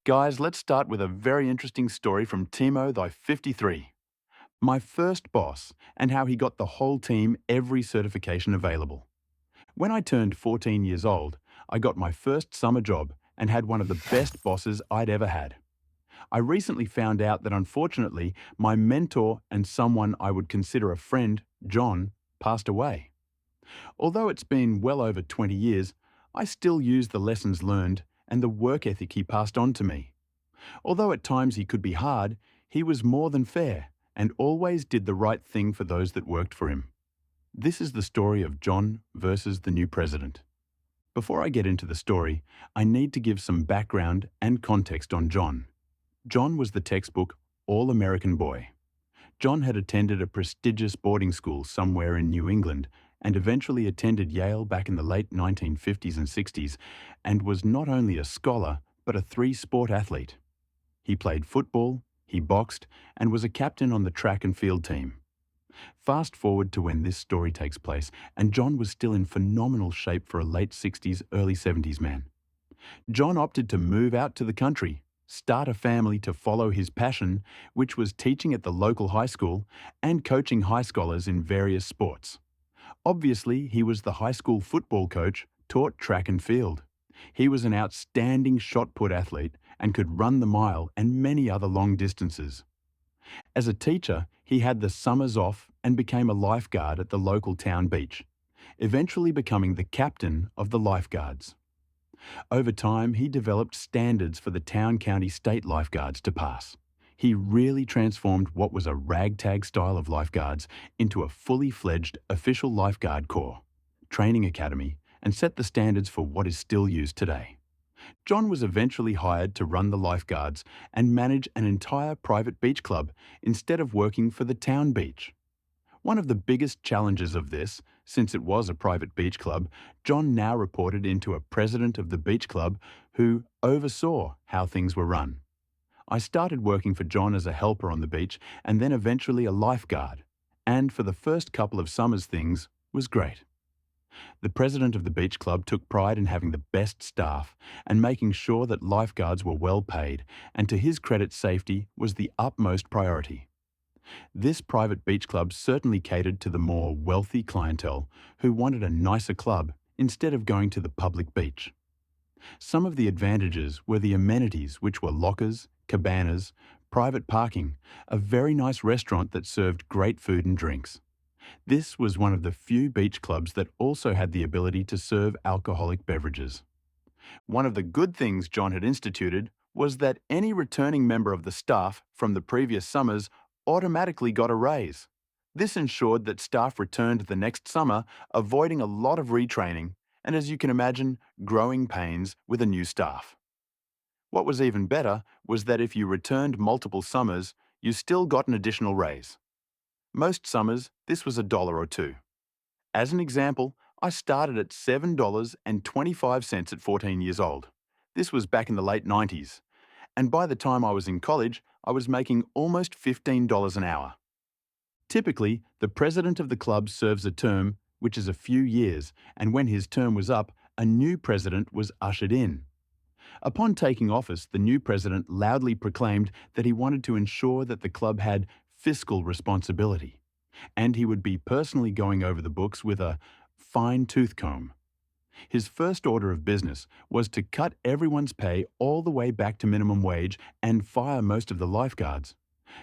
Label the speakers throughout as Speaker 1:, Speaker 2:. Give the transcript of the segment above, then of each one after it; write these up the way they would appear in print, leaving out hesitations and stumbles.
Speaker 1: Guys, let's start with a very interesting story from Timo, thy 53. My first boss, and how he got the whole team every certification available. When I turned 14 years old, I got my first summer job and had one of the best bosses I'd ever had. I recently found out that unfortunately, my mentor and someone I would consider a friend, John, passed away. Although it's been well over 20 years, I still use the lessons learned and the work ethic he passed on to me. Although at times he could be hard, he was more than fair and always did the right thing for those that worked for him. This is the story of John versus the new president. Before I get into the story, I need to give some background and context on John. John was the textbook all-American boy. John had attended a prestigious boarding school somewhere in New England and eventually attended Yale back in the late 1950s and 60s and was not only a scholar but a three-sport athlete. He played football, he boxed, and was a captain on the track and field team. Fast forward to when this story takes place, and John was still in phenomenal shape for a late 60s, early 70s man. John opted to move out to the country, start a family to follow his passion, which was teaching at the local high school and coaching high scholars in various sports. Obviously, he was the high school football coach, taught track and field. He was an outstanding shot put athlete and could run the mile and many other long distances. As a teacher, he had the summers off and became a lifeguard at the local town beach, eventually becoming the captain of the lifeguards. Over time, he developed standards for the town, county, state lifeguards to pass. He really transformed what was a ragtag style of lifeguards into a fully fledged official lifeguard corps, training academy, and set the standards for what is still used today. John was eventually hired to run the lifeguards and manage an entire private beach club instead of working for the town beach. One of the biggest challenges of this, since it was a private beach club, John now reported into a president of the beach club who oversaw how things were run. I started working for John as a helper on the beach and then eventually a lifeguard, and for the first couple of summers things was great. The president of the beach club took pride in having the best staff and making sure that lifeguards were well paid, and to his credit, safety was the utmost priority. This private beach club certainly catered to the more wealthy clientele who wanted a nicer club instead of going to the public beach. Some of the advantages were the amenities, which were lockers, cabanas, private parking, a very nice restaurant that served great food and drinks. This was one of the few beach clubs that also had the ability to serve alcoholic beverages. One of the good things John had instituted was that any returning member of the staff from the previous summers automatically got a raise. This ensured that staff returned the next summer, avoiding a lot of retraining and, as you can imagine, growing pains with a new staff. What was even better was that if you returned multiple summers, you still got an additional raise. Most summers, this was $1 or $2. As an example, I started at $7.25 at 14 years old. This was back in the late 90s. And by the time I was in college, I was making almost $15 an hour. Typically, the president of the club serves a term, which is a few years, and when his term was up, a new president was ushered in. Upon taking office, the new president loudly proclaimed that he wanted to ensure that the club had fiscal responsibility, and he would be personally going over the books with a fine-tooth comb. His first order of business was to cut everyone's pay all the way back to minimum wage and fire most of the lifeguards.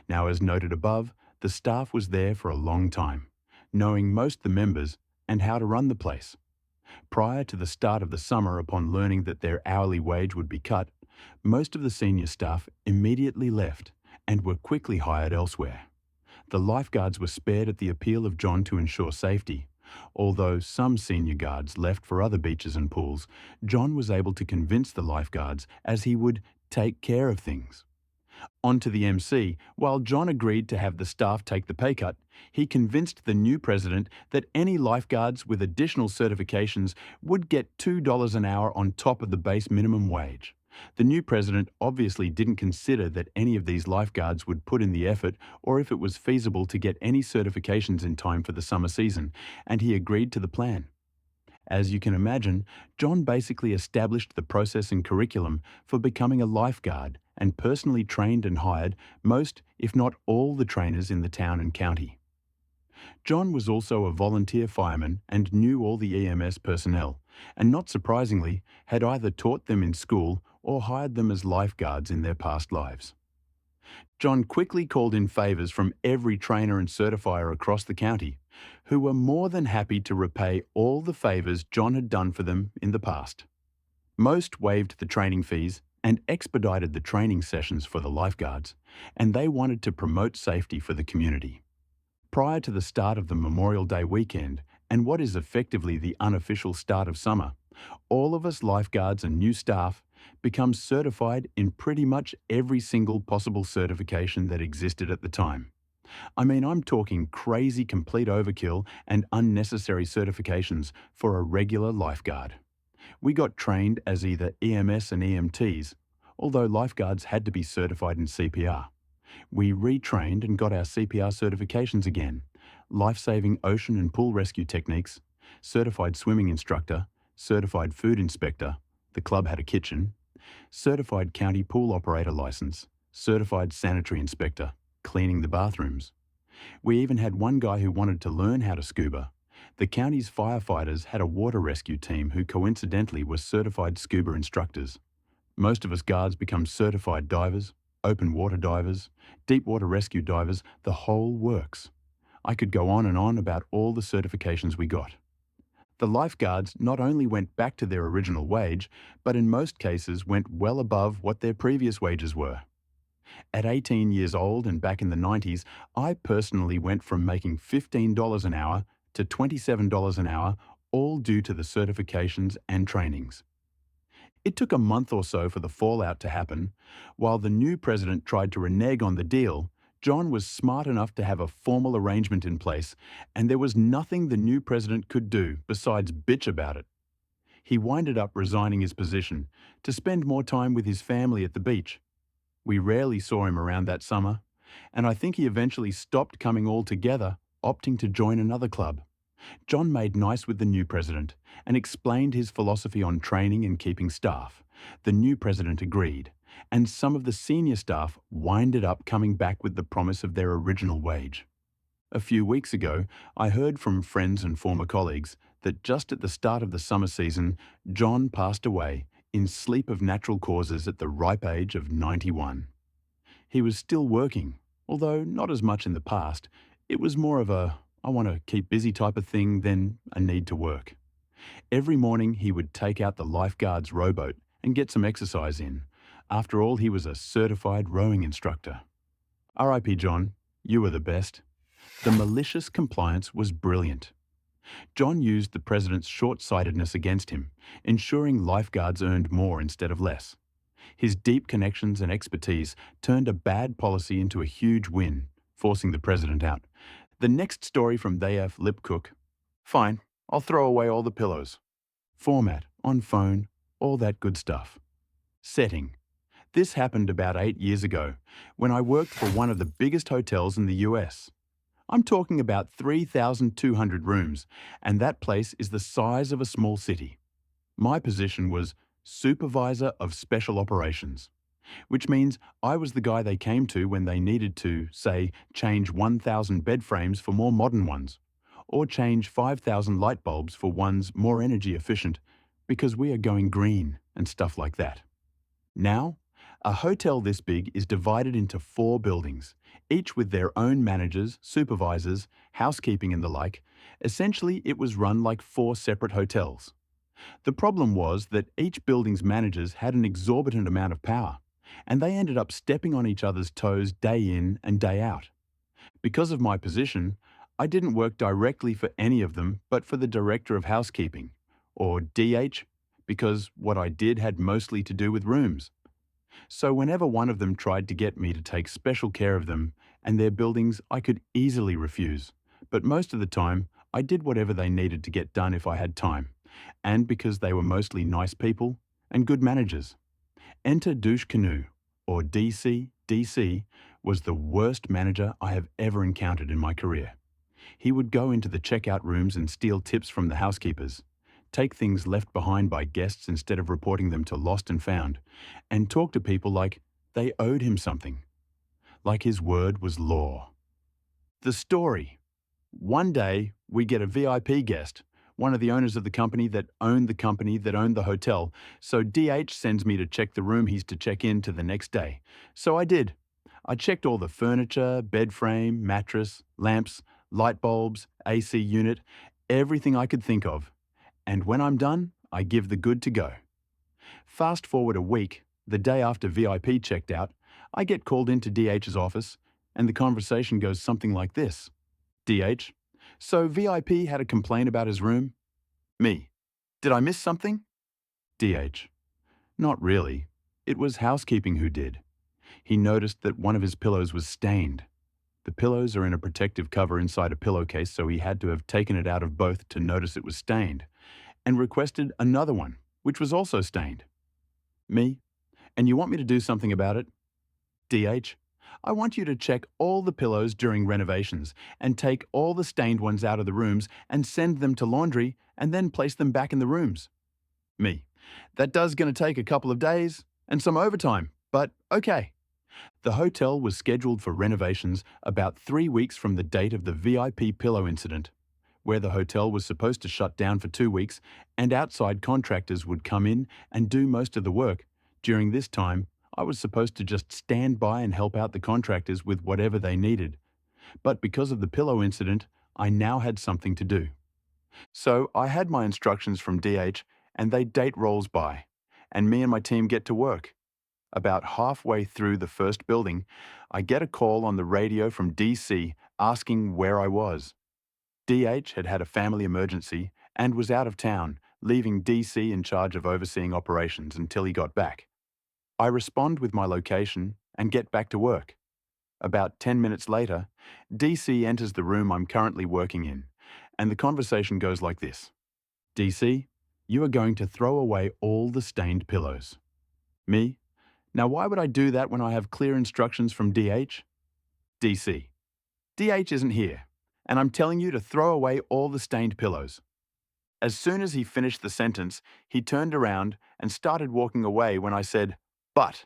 Speaker 1: Now, as noted above, the staff was there for a long time, knowing most of the members and how to run the place. Prior to the start of the summer, upon learning that their hourly wage would be cut, most of the senior staff immediately left and were quickly hired elsewhere. The lifeguards were spared at the appeal of John to ensure safety. Although some senior guards left for other beaches and pools, John was able to convince the lifeguards as he would take care of things. On to the MC, while John agreed to have the staff take the pay cut, he convinced the new president that any lifeguards with additional certifications would get $2 an hour on top of the base minimum wage. The new president obviously didn't consider that any of these lifeguards would put in the effort or if it was feasible to get any certifications in time for the summer season, and he agreed to the plan. As you can imagine, John basically established the process and curriculum for becoming a lifeguard and personally trained and hired most, if not all, the trainers in the town and county. John was also a volunteer fireman and knew all the EMS personnel, and not surprisingly, had either taught them in school or hired them as lifeguards in their past lives. John quickly called in favours from every trainer and certifier across the county, who were more than happy to repay all the favours John had done for them in the past. Most waived the training fees and expedited the training sessions for the lifeguards, and they wanted to promote safety for the community. Prior to the start of the Memorial Day weekend, and what is effectively the unofficial start of summer, all of us lifeguards and new staff become certified in pretty much every single possible certification that existed at the time. I mean, I'm talking crazy complete overkill and unnecessary certifications for a regular lifeguard. We got trained as either EMS and EMTs, although lifeguards had to be certified in CPR. We retrained and got our CPR certifications again, life-saving ocean and pool rescue techniques, certified swimming instructor, certified food inspector, the club had a kitchen, certified county pool operator license, certified sanitary inspector, cleaning the bathrooms. We even had one guy who wanted to learn how to scuba. The county's firefighters had a water rescue team who coincidentally were certified scuba instructors. Most of us guards become certified divers, open water divers, deep water rescue divers, the whole works. I could go on and on about all the certifications we got. The lifeguards not only went back to their original wage, but in most cases went well above what their previous wages were. At 18 years old and back in the 90s, I personally went from making $15 an hour to $27 an hour, all due to the certifications and trainings. It took a month or so for the fallout to happen. While the new president tried to renege on the deal, John was smart enough to have a formal arrangement in place, and there was nothing the new president could do besides bitch about it. He winded up resigning his position to spend more time with his family at the beach. We rarely saw him around that summer, and I think he eventually stopped coming altogether, opting to join another club. John made nice with the new president and explained his philosophy on training and keeping staff. The new president agreed, and some of the senior staff winded up coming back with the promise of their original wage. A few weeks ago, I heard from friends and former colleagues that just at the start of the summer season, John passed away in sleep of natural causes at the ripe age of 91. He was still working, although not as much in the past. It was more of a I want to keep busy type of thing than a need to work. Every morning he would take out the lifeguard's rowboat and get some exercise in. After all, he was a certified rowing instructor. R.I.P. John, you were the best. The malicious compliance was brilliant. John used the president's short-sightedness against him, ensuring lifeguards earned more instead of less. His deep connections and expertise turned a bad policy into a huge win, forcing the president out. The next story from Dave Lipcook. Fine, I'll throw away all the pillows. Format, on phone, all that good stuff. Setting. This happened about 8 years ago, when I worked for one of the biggest hotels in the US. I'm talking about 3,200 rooms, and that place is the size of a small city. My position was Supervisor of Special Operations, which means I was the guy they came to when they needed to, say, change 1,000 bed frames for more modern ones, or change 5,000 light bulbs for ones more energy efficient, because we are going green and stuff like that. Now, a hotel this big is divided into 4 buildings, each with their own managers, supervisors, housekeeping and the like. Essentially, it was run like 4 separate hotels. The problem was that each building's managers had an exorbitant amount of power, and they ended up stepping on each other's toes day in and day out. Because of my position, I didn't work directly for any of them but for the Director of Housekeeping, or DH, because what I did had mostly to do with rooms. So whenever one of them tried to get me to take special care of them and their buildings, I could easily refuse. But most of the time, I did whatever they needed to get done if I had time, and because they were mostly nice people and good managers. Enter Douche Canoe, or DC, was the worst manager I have ever encountered in my career. He would go into the checkout rooms and steal tips from the housekeepers, take things left behind by guests instead of reporting them to lost and found, and talk to people like they owed him something, like his word was law. The story. One day, we get a VIP guest, one of the owners of the company that owned the hotel, so DH sends me to check the room he's to check into the next day. So I did. I checked all the furniture, bed frame, mattress, lamps, light bulbs, AC unit, everything I could think of. And when I'm done, I give the good to go. Fast forward a week, the day after VIP checked out, I get called into DH's office, and the conversation goes something like this. DH, so VIP had a complaint about his room? Me, did I miss something? DH, not really. It was housekeeping who did. He noticed that one of his pillows was stained. The pillows are in a protective cover inside a pillowcase, so he had to have taken it out of both to notice it was stained, and requested another one, which was also stained. Me, and you want me to do something about it? DH, I want you to check all the pillows during renovations and take all the stained ones out of the rooms and send them to laundry and then place them back in the rooms. Me, that does going to take a couple of days and some overtime, but okay. The hotel was scheduled for renovations about 3 weeks from the date of the VIP pillow incident, where the hotel was supposed to shut down for 2 weeks and outside contractors would come in and do most of the work. During this time, I was supposed to just stand by and help out the contractors with whatever they needed. But because of the pillow incident, I now had something to do. So I had my instructions from DH and they date rolls by, and me and my team get to work. About halfway through the first building, I get a call on the radio from DC asking where I was. DH had had a family emergency and was out of town, leaving DC in charge of overseeing operations until he got back. I respond with my location and get back to work. About 10 minutes later, DC enters the room I'm currently working in, and the conversation goes like this. DC, you are going to throw away all the stained pillows. Me, now why would I do that when I have clear instructions from DH? DC, DH isn't here, and I'm telling you to throw away all the stained pillows. As soon as he finished the sentence, he turned around and started walking away when I said, but,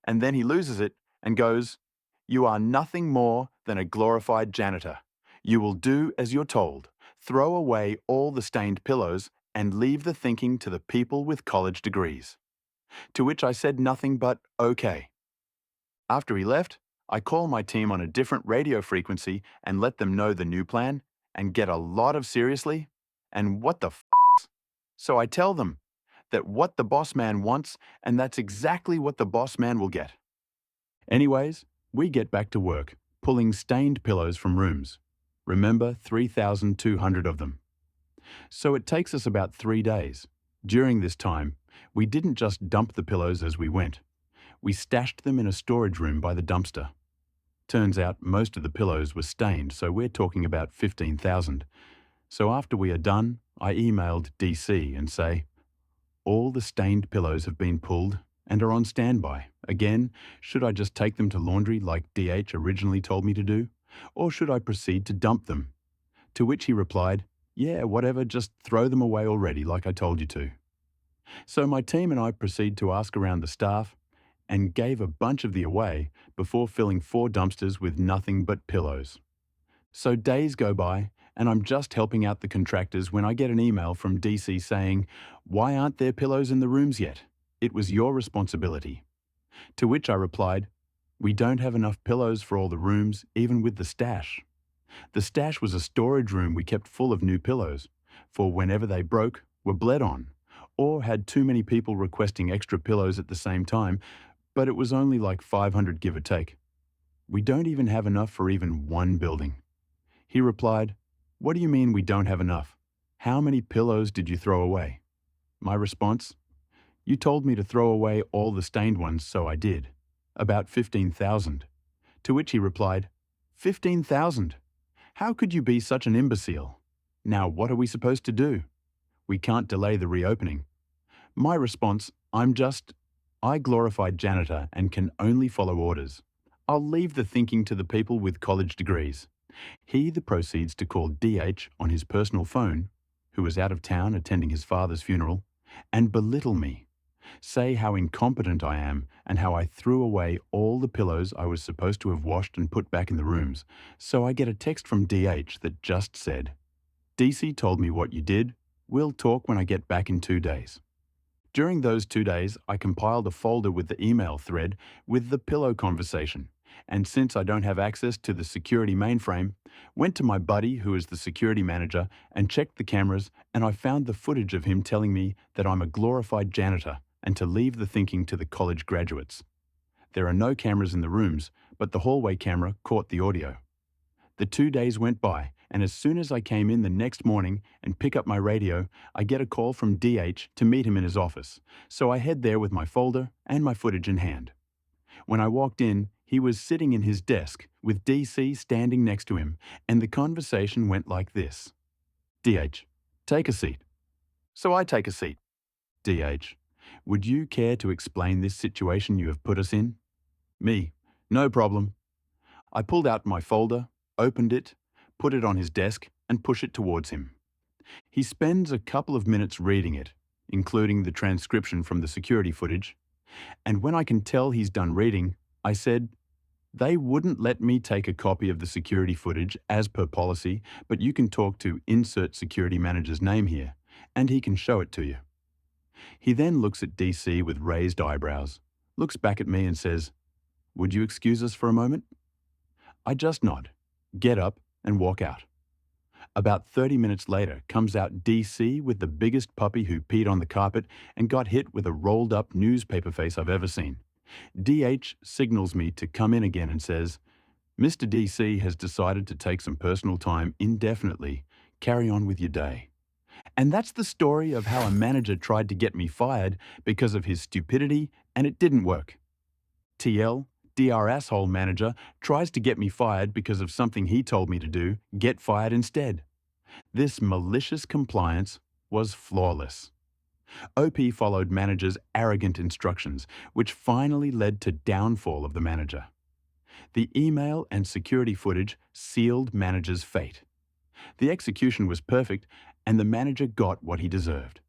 Speaker 1: and then he loses it and goes, you are nothing more than a glorified janitor. You will do as you're told. Throw away all the stained pillows and leave the thinking to the people with college degrees. To which I said nothing but okay. After he left, I call my team on a different radio frequency and let them know the new plan and get a lot of seriously and what the f***. So I tell them that what the boss man wants, and that's exactly what the boss man will get. Anyways, we get back to work, pulling stained pillows from rooms. Remember, 3,200 of them. So it takes us about 3 days. During this time, we didn't just dump the pillows as we went. We stashed them in a storage room by the dumpster. Turns out most of the pillows were stained, so we're talking about 15,000. So after we are done, I emailed DC and say, all the stained pillows have been pulled and are on standby. Again, should I just take them to laundry like DH originally told me to do? Or should I proceed to dump them? To which he replied, yeah, whatever, just throw them away already like I told you to. So my team and I proceed to ask around the staff and gave a bunch of the away before filling 4 dumpsters with nothing but pillows. So days go by and I'm just helping out the contractors when I get an email from DC saying, why aren't there pillows in the rooms yet? It was your responsibility. To which I replied, we don't have enough pillows for all the rooms, even with the stash. The stash was a storage room we kept full of new pillows, for whenever they broke, were bled on, or had too many people requesting extra pillows at the same time, but it was only like 500 give or take. We don't even have enough for even one building. He replied, what do you mean we don't have enough? How many pillows did you throw away? My response, you told me to throw away all the stained ones, so I did. About 15,000. To which he replied, 15,000? How could you be such an imbecile? Now what are we supposed to do? We can't delay the reopening. My response, I glorified janitor and can only follow orders. I'll leave the thinking to the people with college degrees. He proceeds to call DH on his personal phone who was out of town attending his father's funeral, and belittle me, say how incompetent I am and how I threw away all the pillows I was supposed to have washed and put back in the rooms. So I get a text from DH that just said, DC told me what you did. We'll talk when I get back in 2 days. During those 2 days, I compiled a folder with the email thread with the pillow conversation. And since I don't have access to the security mainframe, went to my buddy who is the security manager and checked the cameras, and I found the footage of him telling me that I'm a glorified janitor and to leave the thinking to the college graduates. There are no cameras in the rooms, but the hallway camera caught the audio. The 2 days went by, and as soon as I came in the next morning and pick up my radio, I get a call from DH to meet him in his office. So I head there with my folder and my footage in hand. When I walked in, he was sitting in his desk with DC standing next to him, and the conversation went like this. DH, take a seat. So I take a seat. DH, would you care to explain this situation you have put us in? Me, no problem. I pulled out my folder, opened it, put it on his desk, and pushed it towards him. He spends a couple of minutes reading it, including the transcription from the security footage, and when I can tell he's done reading, I said, they wouldn't let me take a copy of the security footage as per policy, but you can talk to insert security manager's name here, and he can show it to you. He then looks at DC with raised eyebrows, looks back at me and says, would you excuse us for a moment? I just nod, get up, and walk out. About 30 minutes later comes out DC with the biggest puppy who peed on the carpet and got hit with a rolled-up newspaper face I've ever seen. DH signals me to come in again and says, Mr. DC has decided to take some personal time indefinitely. Carry on with your day. And that's the story of how a manager tried to get me fired because of his stupidity, and it didn't work. TL, DR asshole manager, tries to get me fired because of something he told me to do, get fired instead. This malicious compliance was flawless. OP followed manager's arrogant instructions, which finally led to downfall of the manager. The email and security footage sealed manager's fate. The execution was perfect, and the manager got what he deserved.